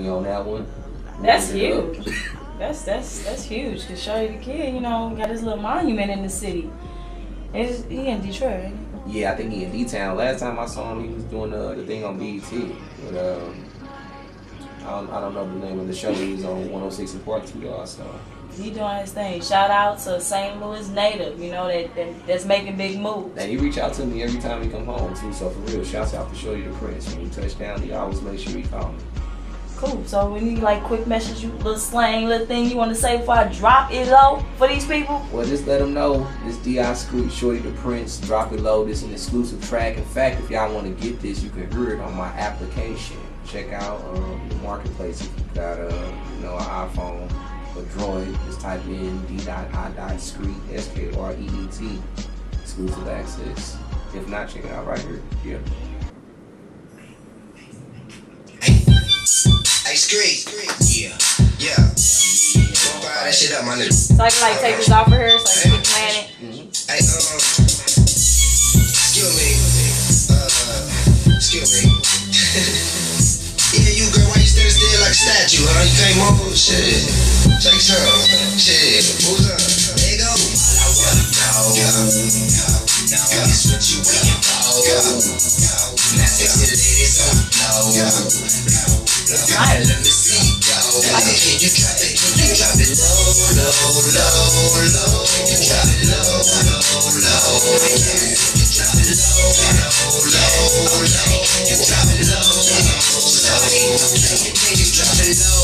me on that one. That's huge. That's huge. Cause Shorty the Kid, you know, got his little monument in the city. He in Detroit, ain't he? Yeah, I think he in D-Town. Last time I saw him, he was doing the thing on BET. But I don't know the name of the show. He was on 106 and Park 2, y'all. So he doing his thing. Shout out to St. Louis native, you know, that's making big moves. And he reach out to me every time he come home too. So for real, shouts out to Shorty the Prince. When he touch down, he always make sure he call me. Cool. So when you like quick message, you little slang, little thing you want to say before I drop it low for these people? Well, just let them know this D.I.Skreet, Shorty the Prince, drop it low. This is an exclusive track. In fact, if y'all want to get this, you can hear it on my application. Check out the marketplace if you got an iPhone or Droid. Just type in D.I.Skreet, S-K-R-E-E-T, exclusive access. If not, check it out right here. Yeah. Hey, Skreet. Yeah. Fire that shit up, my nigga. So I can like take this off of here so I can keep playing it. Hey, excuse me. Yeah, you girl, why you standing still like a statue, huh? You can't move, shit. Take some, shit. Who's up? There you go. All I wanna know is what you waiting for. Now sexy ladies up low. Let me see, yo. Can you drop it? Can you drop it low? Can you drop it low? Can you drop it low? Can you drop it low?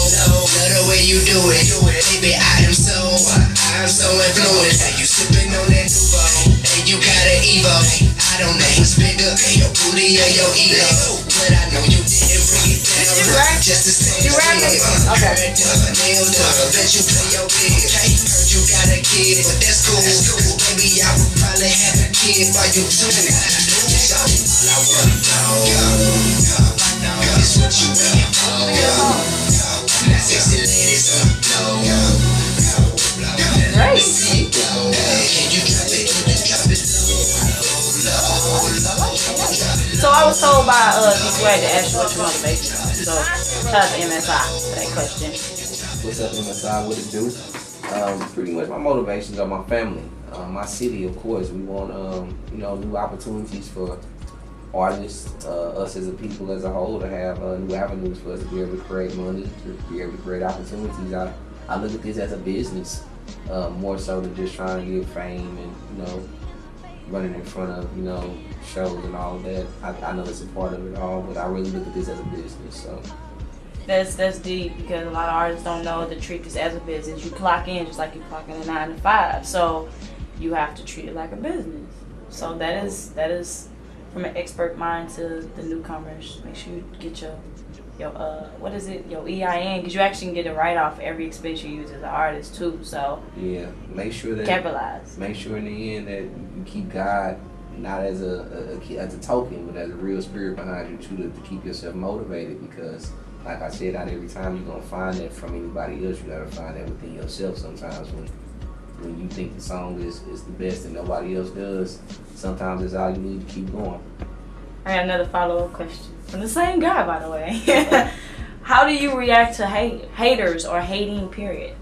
Love the way you do it, baby. I am so influenced. You sipping on that Nuvo, and you got an Evo. I don't know who's bigger, your booty or your ego, but I know you didn't bring it down. Just the same. You rapping? Okay. Bet you play your big. Heard you got a kid, but that's cool. Baby, I would probably have a kid while you do it. All I wanna know is what you waiting for. Now sexy ladies up low. Nice. Can you drop it? Can you drop it low? So I was told by D-Swag to ask you what your motivation is. So shout out to MSI for that question. What's up, MSI? What it do? Pretty much my motivations are my family, my city, of course. We want new opportunities for artists, us as a people as a whole, to have new avenues for us to be able to create money, to be able to create opportunities. I look at this as a business, more so than just trying to get fame and running in front of shows and all of that. I know it's a part of it all, but I really look at this as a business. So that's deep, because a lot of artists don't know to treat this as a business. You clock in just like you clock in a 9 to 5, so you have to treat it like a business. So that is from an expert mind to the newcomers. Make sure you get your what is it, your EIN, because you actually can get a write-off for every expense you use as an artist too. So yeah, make sure that capitalize. Make sure in the end that you keep God not as a token, but as a real spirit behind you too, to keep yourself motivated. Because like I said, not every time you're gonna find that from anybody else. You gotta find that within yourself. Sometimes when you think the song is the best and nobody else does, sometimes it's all you need to keep going. I got another follow-up question from the same guy, by the way. How do you react to haters or hating, period?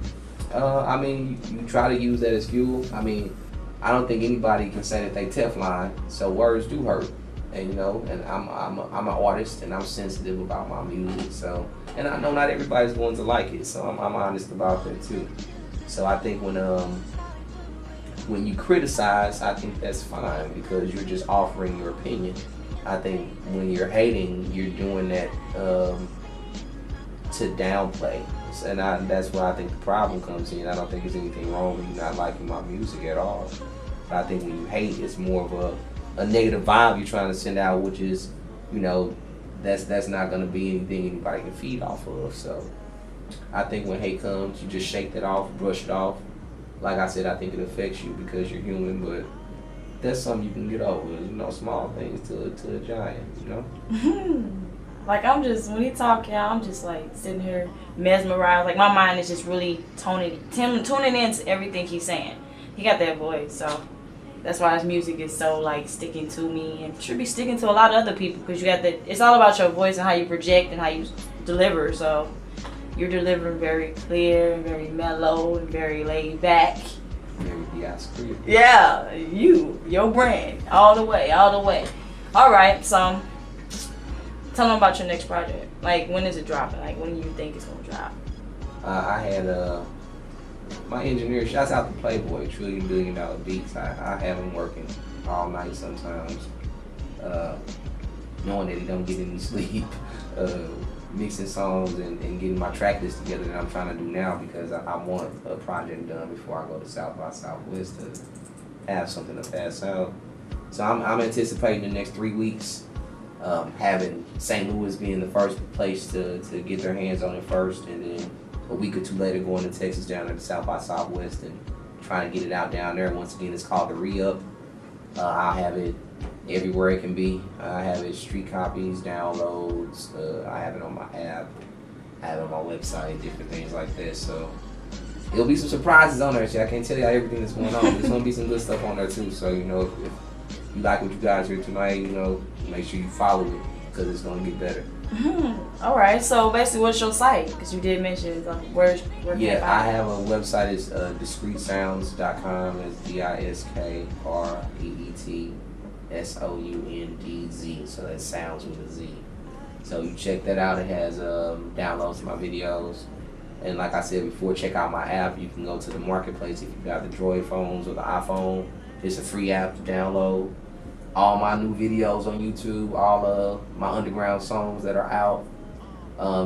I mean, you try to use that as fuel. I mean, I don't think anybody can say that they Teflon, so words do hurt. And and I'm an artist, and I'm sensitive about my music. So, and I know not everybody's going to like it, so I'm honest about that too. So I think when you criticize, I think that's fine, because you're just offering your opinion. I think when you're hating, you're doing that to downplay, and that's where I think the problem comes in. I don't think there's anything wrong with you not liking my music at all. But I think when you hate, it's more of a negative vibe you're trying to send out, which is, that's not going to be anything anybody can feed off of. So I think when hate comes, you just shake that off, brush it off. Like I said, I think it affects you because you're human, but that's something you can get over. Small things to a giant. Like when he talk, I'm just like sitting here mesmerized. Like my mind is just really tuning into everything he's saying. He got that voice, so that's why his music is so like sticking to me, and should be sticking to a lot of other people, because you got that. It's all about your voice and how you project and how you deliver. So you're delivering very clear and very mellow and very laid back. Native D.I.Skreet. Yeah, your brand, all the way, all the way. All right, so tell them about your next project. Like, when is it dropping? Like, when do you think it's gonna drop? I had my engineer. Shouts out to Playboy, $1 billion beats. I have him working all night sometimes, knowing that he don't get any sleep, mixing songs and getting my track list together that I'm trying to do now, because I want a project done before I go to South by Southwest to have something to pass out. So I'm anticipating the next 3 weeks, having St. Louis being the first place to get their hands on it first, and then a week or two later going to Texas down at the South by Southwest and trying to get it out down there. Once again, it's called the Re-Up. I'll have it everywhere it can be. I have it street copies, downloads. I have it on my app. I have it on my website, different things like that. So it'll be some surprises on there. See, I can't tell you everything that's going on. There's gonna be some good stuff on there too. So if you like what you guys hear tonight, make sure you follow it, because it's gonna get better. All right. So basically, what's your site? Because you did mention where Yeah, I have a website. It's discreetsounds.com. It's DISKREETSOUNDZ. So that sounds with a Z. So you check that out. It has downloads to my videos. And like I said before, check out my app. You can go to the marketplace if you got the Droid phones or the iPhone. It's a free app to download. All my new videos on YouTube, all of my underground songs that are out.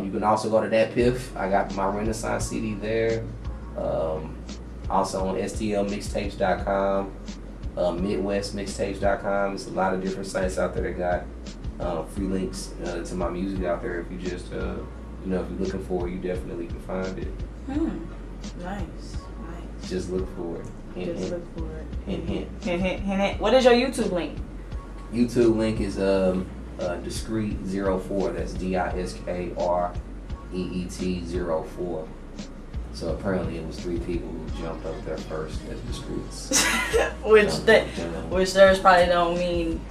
You can also go to that Piff. I got my Renaissance CD there. Also on STLmixtapes.com, MidwestMixtapes.com. There's a lot of different sites out there that got free links to my music out there. If you just, if you're looking for it, you definitely can find it. Nice. Just look for it. Hint, Just hint. look for it. Hint, hint. Hint, hint, hint, hint. What is your YouTube link? YouTube link is Discreet04. That's DISKREET04. So apparently it was 3 people who jumped up there first as Discreets. which theirs probably don't mean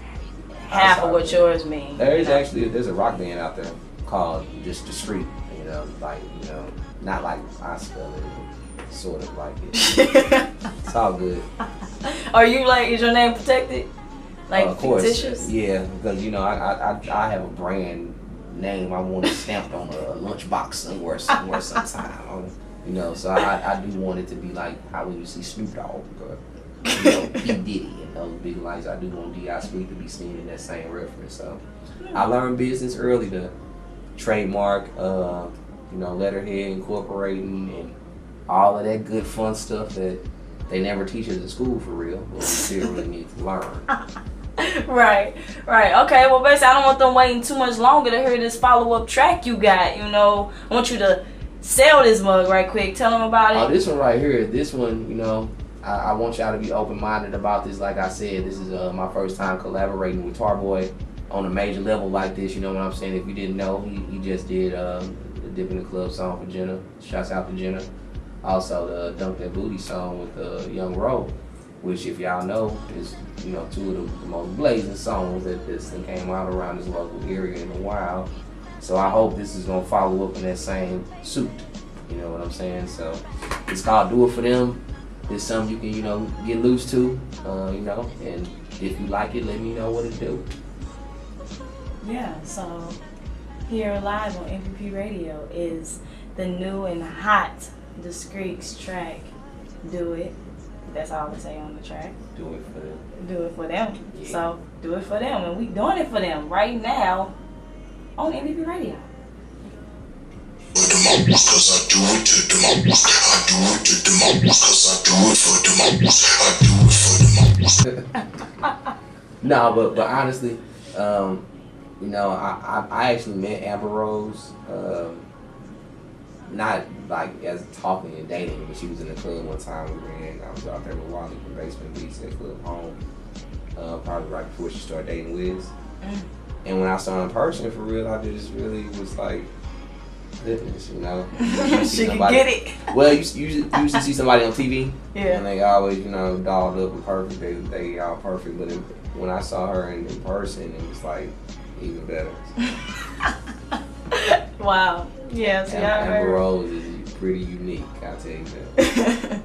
half of what yours mean. There's a rock band out there called just Discreet. Not like I spell it, but sort of like it. It's all good. Are you is your name protected? Like of course, ficticious? yeah, because I have a brand name I want it stamped on a lunchbox somewhere sometime. So I do want it to be like how when you see Snoop Dogg or P. Diddy and those big lights. I do want D.I.Skreet to be seen in that same reference. So I learned business early to trademark, letterhead incorporating and all of that good fun stuff that they never teach us in school for real, but we still really need to learn. Right. Okay, well, basically, I don't want them waiting too much longer to hear this follow-up track you got, I want you to sell this mug right quick. Tell them about it. Oh, this one right here, I want y'all to be open-minded about this. Like I said, this is my first time collaborating with Tarboy on a major level like this, you know what I'm saying? If you didn't know, he just did the Dip in the Club song for Jenna. Shouts out to Jenna. Also the Dunk That Booty song with Young Roe, which if y'all know is, 2 of the most blazing songs that came out around this local area in a while. So I hope this is gonna follow up in that same suit. You know what I'm saying? So it's called Do It For Them. It's something you can, get loose to, and if you like it, let me know what it do. Yeah, so here live on MVP Radio is the new and hot Discreet's track, Do It. That's all I say on the track. Do it for them. Do it for them. Yeah. So do it for them, and we doing it for them right now on MVP Radio. Cause I do it to them. I do it to them. Cause I do it for them. I do it for them. No, but honestly, I actually met Amber Rose, not like as talking and dating, but she was in the club one time we were in. I was out there with Wally from Basement Beats at Club Home, probably right before she started dating Wiz. And when I saw her in person, for real, I just really was like, goodness, She can get it. Well, you usually see somebody on TV, Yeah. and they always, dolled up and perfect. They all perfect. But when I saw her in person, it was like even better. Wow. Yeah, so y'all Amber heard. Rose is pretty unique, I'll tell you that.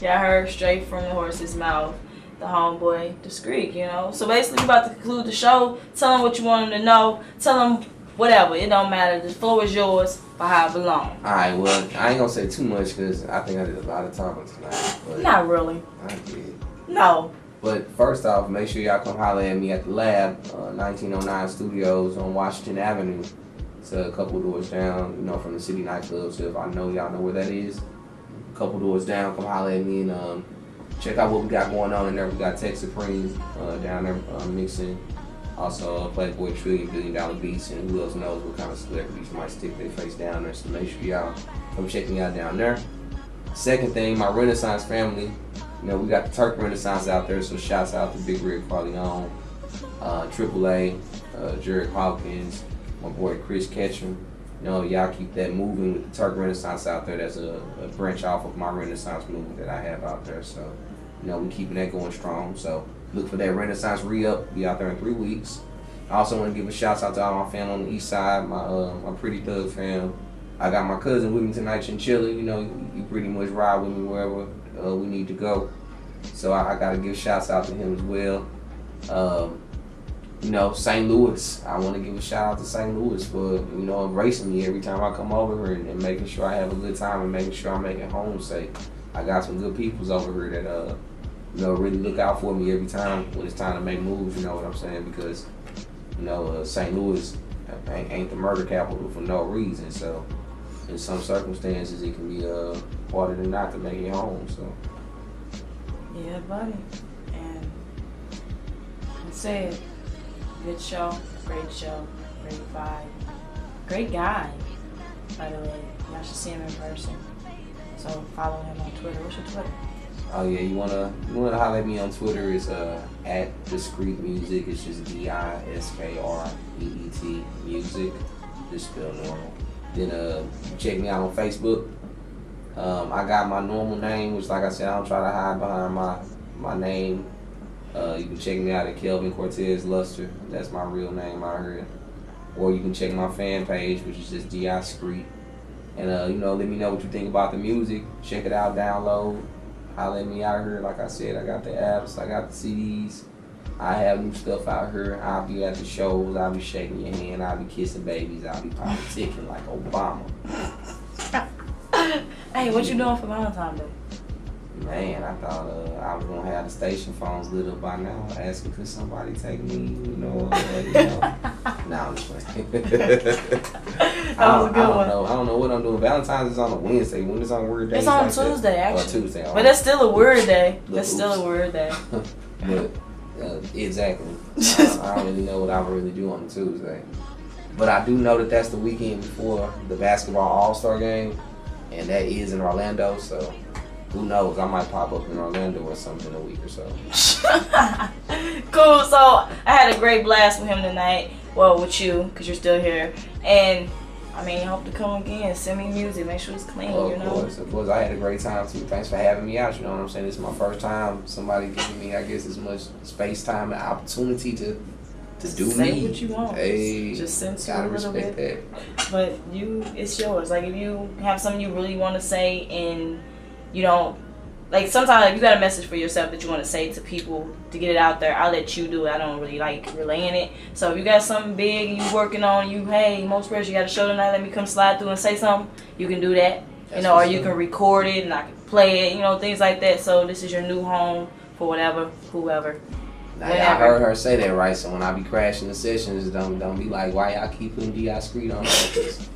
Y'all heard straight from the horse's mouth, the homeboy D.I.Skreet, you know. So basically, we about to conclude the show. Tell them what you want them to know. Tell them whatever. It don't matter. The floor is yours for however long. Alright, well, I ain't gonna say too much because I think I did a lot of talking tonight. But Not really. I did. No. But first off, make sure y'all come holler at me at the lab, 1909 Studios on Washington Avenue. It's a couple doors down, you know, from the City nightclub. So if I know y'all know where that is, a couple doors down, come holler at me and check out what we got going on in there. We got Tech Supreme down there mixing. Also Playboy Trillion $1 Billion Beats, and who else knows what kind of celebrities might stick their face down there. So make sure y'all come check me out down there. Second thing, my Renaissance family. You know, we got the Turk Renaissance out there, so shouts out to Big Red Corleone, AAA, Jared Hawkins, my boy Chris Ketchum. You know, y'all keep that moving with the Turk Renaissance out there. That's a branch off of my Renaissance movement that I have out there. So, you know, we keeping that going strong. So look for that Renaissance re-up. Be out there in 3 weeks. I also want to give a shout out to all my family on the east side, my Pretty Thug fam. I got my cousin with me tonight, Chinchilla. You know, you pretty much ride with me wherever we need to go. So I got to give shouts out to him as well. You know, St. Louis. I want to give a shout out to St. Louis for, you know, embracing me every time I come over here and making sure I have a good time and making sure I make it home safe. I got some good peoples over here that, you know, really look out for me every time when it's time to make moves, you know what I'm saying? Because, you know, St. Louis ain't the murder capital for no reason. So in some circumstances, it can be harder than not to make it home. So. Yeah, buddy. And I said, good show, great vibe, great guy, by the way. Y'all should see him in person. So follow him on Twitter. What's your Twitter? Oh yeah, you wanna holler at me on Twitter? It's at D.I.Skreet Music. It's just D.I.Skreet Music. Just spell normal. Then check me out on Facebook. I got my normal name, which, like I said, I don't try to hide behind my name. You can check me out at Kelvin Cortez Luster. That's my real name out here. Or you can check my fan page, which is just D.I.Skreet. And you know, let me know what you think about the music. Check it out, download. Holler at me out here. Like I said, I got the apps, I got the CDs. I have new stuff out here. I'll be at the shows. I'll be shaking your hand. I'll be kissing babies. I'll be politicking like Obama. Hey, what you doing for Valentine's Day? Man, I thought I was gonna have the station phones lit up by now, asking could somebody take me, you know. Nah, I'm just playing. That was a good one. I don't know what I'm doing. Valentine's is on a Wednesday. When is on Word Day? It's on like Tuesday, that? actually. Or Tuesday. But that's still a word day. Look, That's still a oops. word day. But exactly. I don't really know what I would really do on a Tuesday. But I do know that that's the weekend before the basketball All-Star game, and that is in Orlando. So who knows? I might pop up in Orlando or something in a week or so. Cool. So I had a great blast with him tonight. Well, with you, because you're still here. And I mean, I hope to come again. Send me music. Make sure it's clean, you know? Of course. I had a great time too. Thanks for having me out. You know what I'm saying? This is my first time somebody giving me, I guess, as much space, time, and opportunity to do say me. What you want. Hey, just censor gotta a little respect bit. that. But it's yours. Like, if you have something you really want to say and you don't, like, sometimes like, you got a message for yourself that you want to say to people to get it out there, I'll let you do it. I don't really like relaying it. So if you got something big and you working on, hey, most press, you got a show tonight, let me come slide through and say something, you can do that. You know, or you can record it and I can play it, you know, things like that. So this is your new home for whatever, whoever. Now, I heard her say that right, so when I be crashing the sessions, don't be like, why y'all keep putting D.I.Skreet on?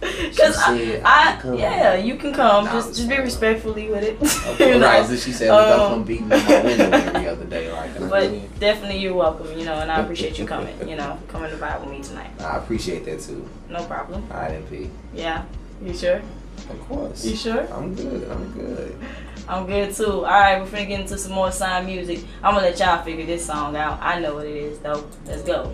Because yeah, you can come. Just be respectfully with it. Okay, right, so she said, don't come beating on my window every other day. Like, but definitely you're welcome, you know, and I appreciate you coming, you know, coming to vibe with me tonight. I appreciate that too. No problem. All right, MP. Yeah, you sure? Of course. You sure? I'm good. I'm good too. Alright, we're finna get into some more signed music. I'm gonna let y'all figure this song out. I know what it is though. Let's go.